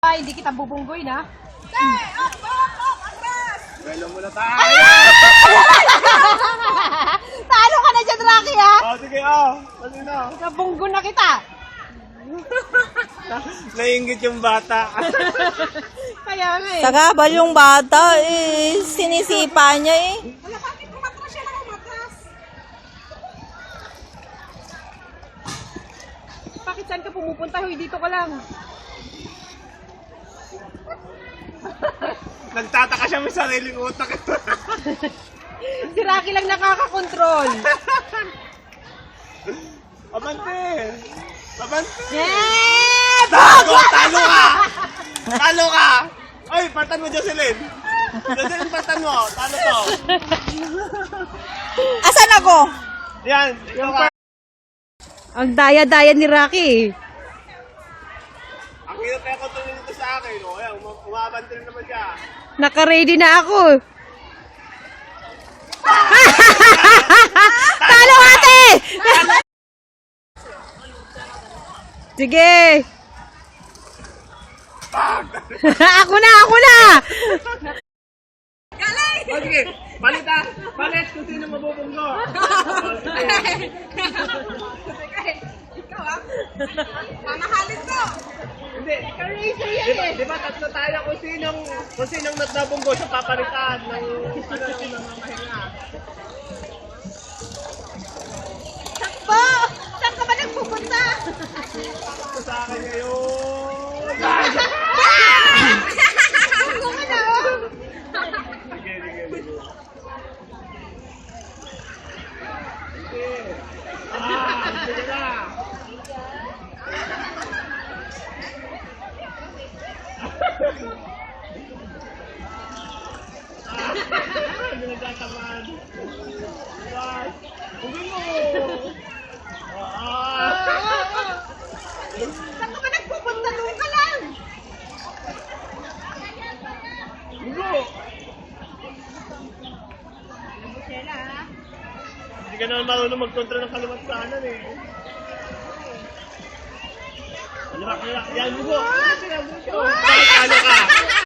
Ay, hindi kita bubunggoy na. Wala mo na tayo! Talo ka na dyan, Rocky, ha? Sige, Kasi na. Nabunggo na kita. Nainggit yung bata. Kaya nga eh. Sagabal yung bata, sinisipa niya Wala, bakit kumatras siya ng umatras? Bakit saan ka pumupunta? Hoy, dito ka lang. Nagtataka siya may sariling utak. Si Rocky lang nakakakontrol. Abante! Abante! Yeah! Tago! Talo ka! Talo ka! Ay, patan mo, Jocelyn! Jocelyn, patan mo! Talo to! Asan ako? Yan! Ikaw ka! Ang daya-daya ni Rocky. Ang hirap kaya kontrolin nito sa akin. O, ayan, umabante rin naman siya. Naka-ready na ako. Talo, ate! Sige. Ako na! O, sige! Palit ha! Palit kung sino mabubunggo! Mamahalin to! Hindi! Di ba tatlo tayo kung sinong nabunggo siya papalitan ng mahinga. Sakbo! Saan ka ba nagpupunta? Ito sa akin ngayon! Ako ka na, oh! Sige. Sige na! Hindi nagtataman. Huwag mo! Saan ka ba nagpupunta? Doon ka lang! Huwag! Hindi ka naman marunong mag-control ng kalimat sa kanan eh. Kalimat. Yan, bugo! Talo ka!